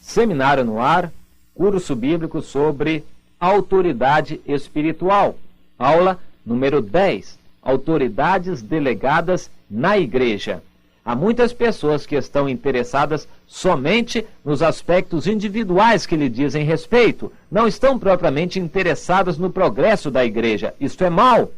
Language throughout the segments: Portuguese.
Seminário no Ar, curso bíblico sobre autoridade espiritual. Aula número 10, autoridades delegadas na igreja. Há muitas pessoas que estão interessadas somente nos aspectos individuais que lhe dizem respeito, não estão propriamente interessadas no progresso da igreja. Isto é mal.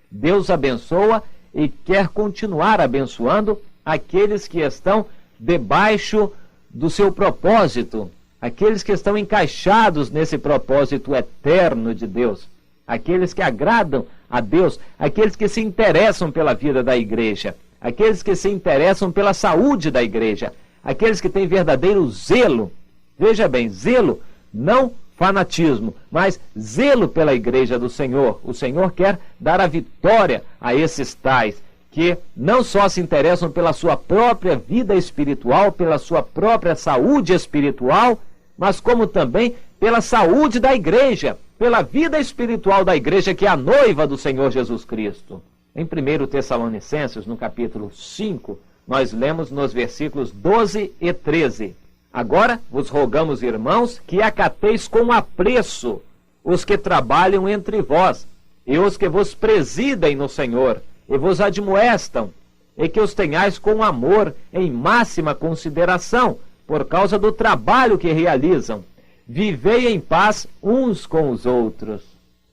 Deus abençoa e quer continuar abençoando aqueles que estão debaixo do seu propósito, aqueles que estão encaixados nesse propósito eterno de Deus, aqueles que agradam a Deus, aqueles que se interessam pela vida da igreja, aqueles que se interessam pela saúde da igreja, aqueles que têm verdadeiro zelo. Veja bem, zelo, não fanatismo, mas zelo pela igreja do Senhor. O Senhor quer dar a vitória a esses tais que não só se interessam pela sua própria vida espiritual, pela sua própria saúde espiritual, mas como também pela saúde da igreja, pela vida espiritual da igreja, que é a noiva do Senhor Jesus Cristo. Em 1 Tessalonicenses, no capítulo 5, nós lemos nos versículos 12 e 13. Agora vos rogamos, irmãos, que acateis com apreço os que trabalham entre vós, e os que vos presidem no Senhor, e vos admoestam, e que os tenhais com amor em máxima consideração, por causa do trabalho que realizam. Vivei em paz uns com os outros.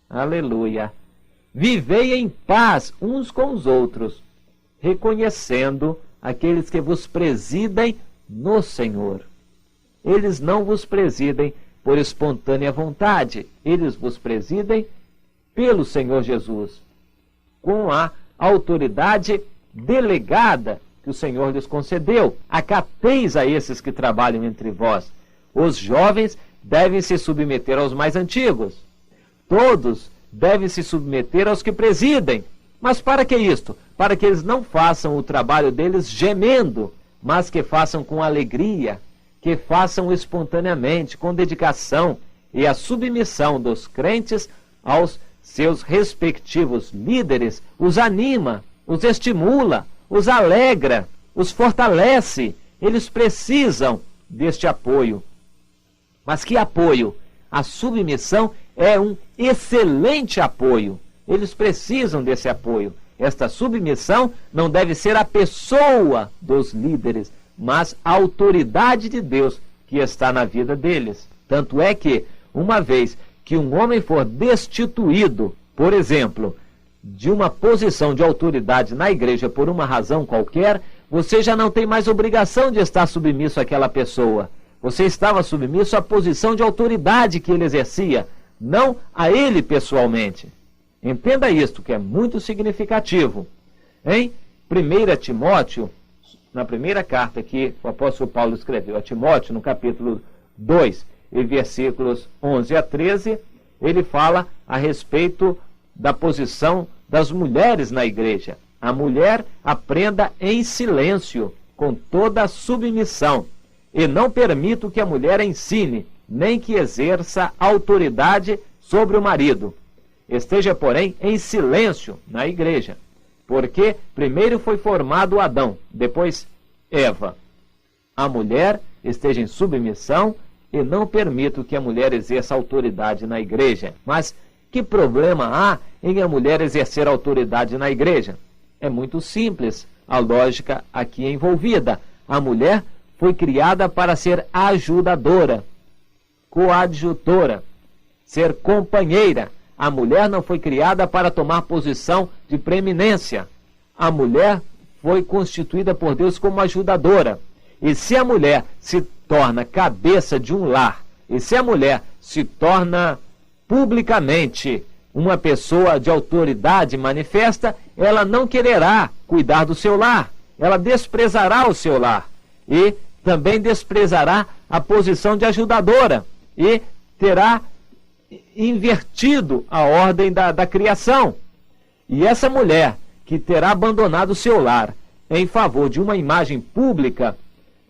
Aleluia! Vivei em paz uns com os outros, reconhecendo aqueles que vos presidem no Senhor. Eles não vos presidem por espontânea vontade, eles vos presidem pelo Senhor Jesus, com a autoridade delegada que o Senhor lhes concedeu. Acateis a esses que trabalham entre vós. Os jovens devem se submeter aos mais antigos. Todos devem se submeter aos que presidem. Mas para que isto? Para que eles não façam o trabalho deles gemendo, mas que façam com alegria, que façam espontaneamente, com dedicação, e a submissão dos crentes aos seus respectivos líderes os anima, os estimula, os alegra, os fortalece. Eles precisam deste apoio. Mas que apoio? A submissão é um excelente apoio. Eles precisam desse apoio. Esta submissão não deve ser a pessoa dos líderes, mas a autoridade de Deus que está na vida deles. Tanto é que, uma vez que um homem for destituído, por exemplo, de uma posição de autoridade na igreja por uma razão qualquer, você já não tem mais obrigação de estar submisso àquela pessoa. Você estava submisso à posição de autoridade que ele exercia, não a ele pessoalmente. Entenda isto, que é muito significativo. Em 1 Timóteo, na primeira carta que o apóstolo Paulo escreveu a Timóteo, no capítulo 2, e versículos 11 a 13, ele fala a respeito da posição das mulheres na igreja. A mulher aprenda em silêncio, com toda a submissão, e não permito que a mulher ensine, nem que exerça autoridade sobre o marido. Esteja, porém, em silêncio na igreja, porque primeiro foi formado Adão, depois Eva. A mulher esteja em submissão e não permito que a mulher exerça autoridade na igreja. Mas que problema há em a mulher exercer autoridade na igreja? É muito simples a lógica aqui envolvida. A mulher foi criada para ser ajudadora, coadjutora, ser companheira. A mulher não foi criada para tomar posição de preeminência. A mulher foi constituída por Deus como ajudadora. E se a mulher se torna cabeça de um lar, e se a mulher se torna publicamente uma pessoa de autoridade manifesta, ela não quererá cuidar do seu lar. Ela desprezará o seu lar. E também desprezará a posição de ajudadora. E terá invertido a ordem da criação. E essa mulher que terá abandonado o seu lar em favor de uma imagem pública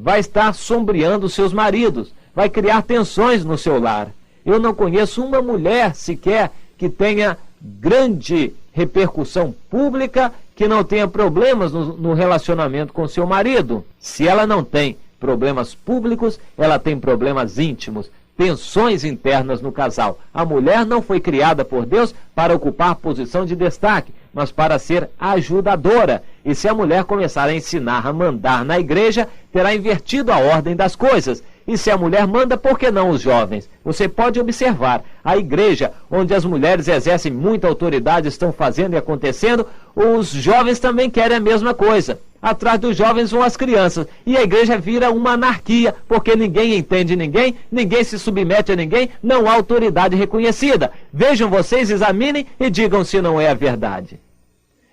vai estar sombreando seus maridos, vai criar tensões no seu lar. Eu não conheço uma mulher sequer que tenha grande repercussão pública, que não tenha problemas no relacionamento com seu marido. Se ela não tem problemas públicos, ela tem problemas íntimos, tensões internas no casal. A mulher não foi criada por Deus para ocupar posição de destaque, mas para ser ajudadora. E se a mulher começar a ensinar, a mandar na igreja, terá invertido a ordem das coisas. E se a mulher manda, por que não os jovens? Você pode observar, a igreja, onde as mulheres exercem muita autoridade, estão fazendo e acontecendo, os jovens também querem a mesma coisa. Atrás dos jovens vão as crianças. E a igreja vira uma anarquia, porque ninguém entende ninguém, ninguém se submete a ninguém, não há autoridade reconhecida. Vejam vocês, examinem e digam se não é a verdade.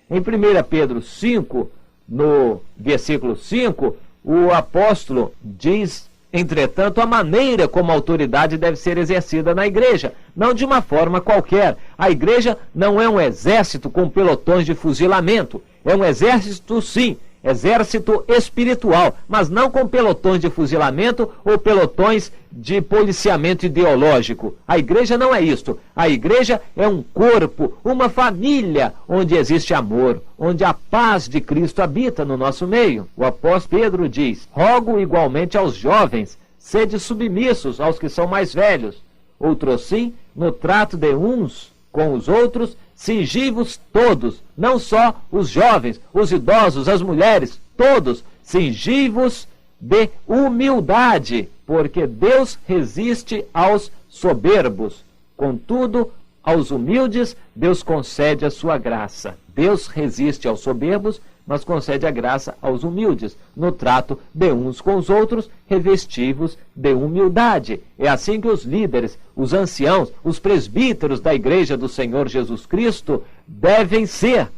Em 1 Pedro 5, no versículo 5, o apóstolo diz: entretanto, a maneira como a autoridade deve ser exercida na igreja, não de uma forma qualquer. A igreja não é um exército com pelotões de fuzilamento. É um exército, sim, exército espiritual, mas não com pelotões de fuzilamento ou pelotões de policiamento ideológico. A igreja não é isto. A igreja é um corpo, uma família, onde existe amor, onde a paz de Cristo habita no nosso meio. O apóstolo Pedro diz: rogo igualmente aos jovens, sede submissos aos que são mais velhos. Outrosim, no trato de uns com os outros, cingi-vos todos, não só os jovens, os idosos, as mulheres, todos, cingi-vos de humildade, porque Deus resiste aos soberbos. Contudo, aos humildes, Deus concede a sua graça. Deus resiste aos soberbos, mas concede a graça aos humildes. No trato de uns com os outros, revestivos de humildade. É assim que os líderes, os anciãos, os presbíteros da Igreja do Senhor Jesus Cristo devem ser.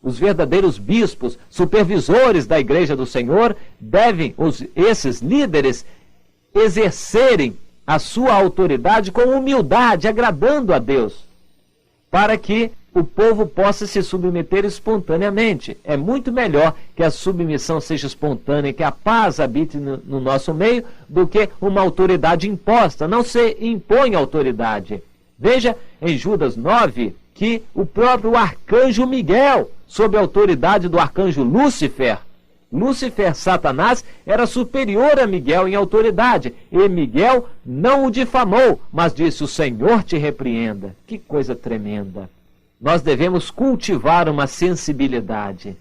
Os verdadeiros bispos, supervisores da Igreja do Senhor, devem, esses líderes, exercerem a sua autoridade com humildade, agradando a Deus, para que o povo possa se submeter espontaneamente. É muito melhor que a submissão seja espontânea, que a paz habite no nosso meio, do que uma autoridade imposta. Não se impõe autoridade. Veja em Judas 9 que o próprio arcanjo Miguel, sob a autoridade do arcanjo Lúcifer, Satanás, era superior a Miguel em autoridade, e Miguel não o difamou, mas disse: o Senhor te repreenda. Que coisa tremenda! Nós devemos cultivar uma sensibilidade.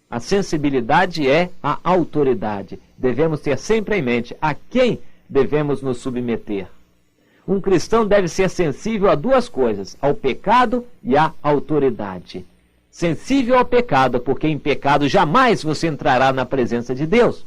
A sensibilidade é a autoridade. Devemos ter sempre em mente a quem devemos nos submeter. Um cristão deve ser sensível a duas coisas: ao pecado e à autoridade. Sensível ao pecado, porque em pecado jamais você entrará na presença de Deus.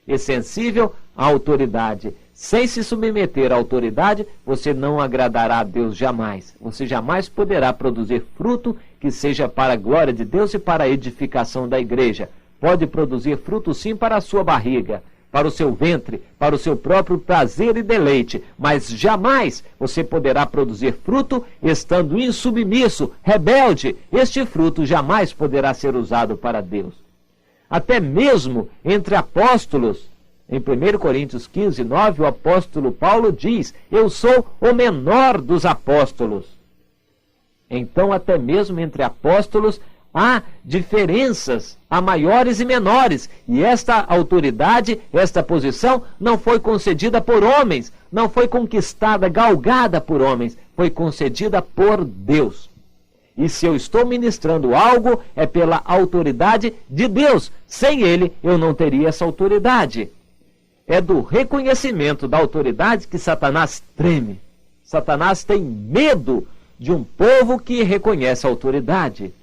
E sensível à autoridade. Sem se submeter à autoridade, você não agradará a Deus jamais. Você jamais poderá produzir fruto que seja para a glória de Deus e para a edificação da igreja. Pode produzir fruto sim para a sua barriga, para o seu ventre, para o seu próprio prazer e deleite, mas jamais você poderá produzir fruto estando insubmisso, rebelde. Este fruto jamais poderá ser usado para Deus. Até mesmo entre apóstolos, em 1 Coríntios 15, 9, o apóstolo Paulo diz: eu sou o menor dos apóstolos. Então, até mesmo entre apóstolos, há diferenças, há maiores e menores. E esta autoridade, esta posição, não foi concedida por homens, não foi conquistada, galgada por homens, foi concedida por Deus. E se eu estou ministrando algo, é pela autoridade de Deus. Sem Ele, eu não teria essa autoridade. É do reconhecimento da autoridade que Satanás treme. Satanás tem medo de um povo que reconhece a autoridade.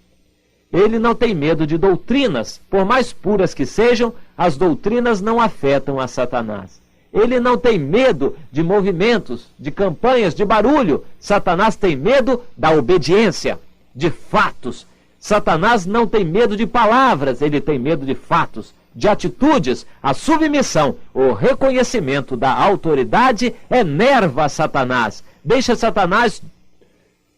Ele não tem medo de doutrinas. Por mais puras que sejam, as doutrinas não afetam a Satanás. Ele não tem medo de movimentos, de campanhas, de barulho. Satanás tem medo da obediência, de fatos. Satanás não tem medo de palavras, ele tem medo de fatos, de atitudes. A submissão, o reconhecimento da autoridade enerva Satanás, deixa Satanás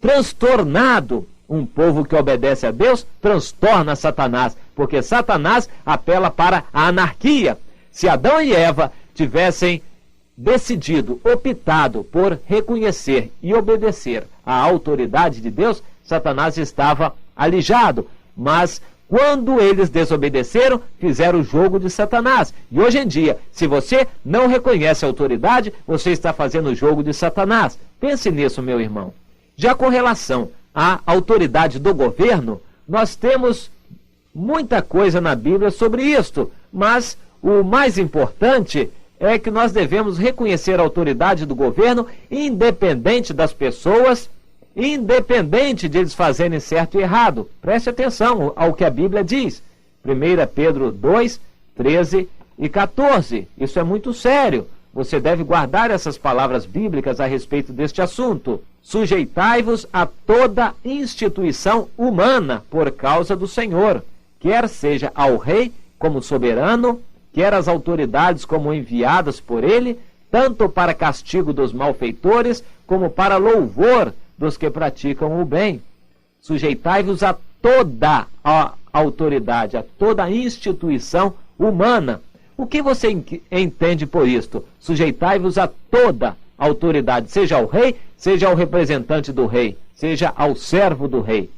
transtornado. Um povo que obedece a Deus transtorna Satanás, porque Satanás apela para a anarquia. Se Adão e Eva tivessem decidido, optado por reconhecer e obedecer à autoridade de Deus, Satanás estava alijado. Mas Quando eles desobedeceram, fizeram o jogo de Satanás. E hoje em dia, se você não reconhece a autoridade, você está fazendo o jogo de Satanás. Pense nisso, meu irmão. Já com relação à autoridade do governo, nós temos muita coisa na Bíblia sobre isto, mas o mais importante é que nós devemos reconhecer a autoridade do governo, independente das pessoas, independente de eles fazerem certo e errado. Preste atenção ao que a Bíblia diz. 1 Pedro 2, 13 e 14. Isso é muito sério. Você deve guardar essas palavras bíblicas a respeito deste assunto. Sujeitai-vos a toda instituição humana por causa do Senhor, quer seja ao rei como soberano, quer às autoridades como enviadas por ele, tanto para castigo dos malfeitores, como para louvor dos que praticam o bem. Sujeitai-vos a toda a autoridade, a toda a instituição humana. O que você entende por isto? Sujeitai-vos a toda a autoridade, seja ao rei, seja ao representante do rei, seja ao servo do rei.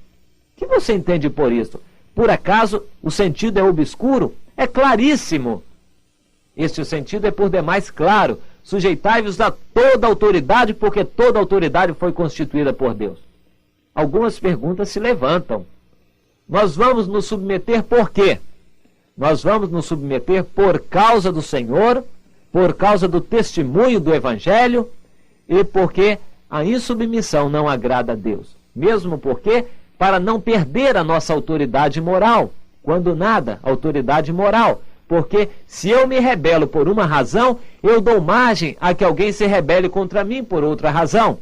O que você entende por isto? Por acaso o sentido é obscuro? É claríssimo. Este sentido é por demais claro. Sujeitai-vos a toda autoridade, porque toda autoridade foi constituída por Deus. Algumas perguntas se levantam. Nós vamos nos submeter por quê? Nós vamos nos submeter por causa do Senhor, por causa do testemunho do Evangelho e porque a insubmissão não agrada a Deus. Mesmo porque, para não perder a nossa autoridade moral, quando nada, autoridade moral. Porque se eu me rebelo por uma razão, eu dou margem a que alguém se rebele contra mim por outra razão.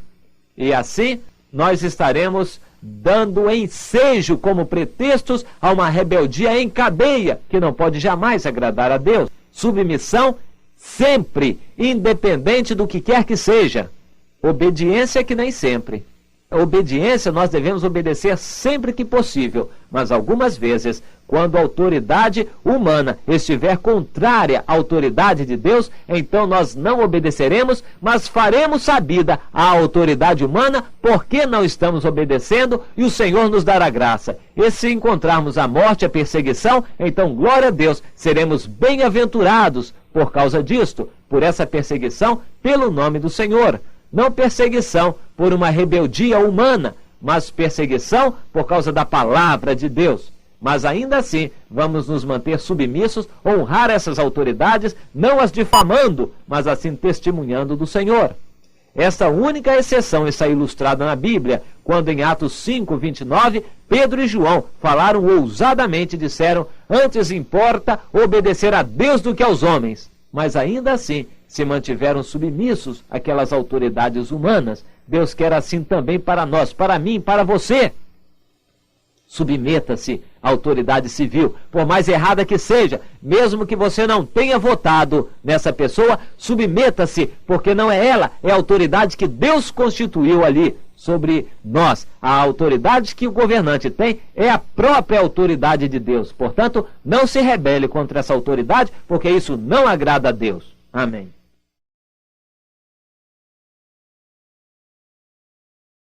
E assim, nós estaremos dando ensejo como pretextos a uma rebeldia em cadeia, que não pode jamais agradar a Deus. Submissão sempre, independente do que quer que seja. Obediência que nem sempre. A obediência nós devemos obedecer sempre que possível, mas algumas vezes, quando a autoridade humana estiver contrária à autoridade de Deus, então nós não obedeceremos, mas faremos sabida à autoridade humana porque não estamos obedecendo e o Senhor nos dará graça. E se encontrarmos a morte, a perseguição, então glória a Deus, seremos bem-aventurados por causa disto, por essa perseguição, pelo nome do Senhor. Não perseguição por uma rebeldia humana, mas perseguição por causa da palavra de Deus. Mas ainda assim, vamos nos manter submissos, honrar essas autoridades, não as difamando, mas assim testemunhando do Senhor. Esta única exceção está ilustrada na Bíblia, quando em Atos 5, 29, Pedro e João falaram ousadamente e disseram: antes importa obedecer a Deus do que aos homens. Mas ainda assim, se mantiveram submissos àquelas autoridades humanas. Deus quer assim também para nós, para mim, para você. Submeta-se à autoridade civil, por mais errada que seja, mesmo que você não tenha votado nessa pessoa, submeta-se, porque não é ela, é a autoridade que Deus constituiu ali sobre nós. A autoridade que o governante tem é a própria autoridade de Deus. Portanto, não se rebele contra essa autoridade, porque isso não agrada a Deus. Amém.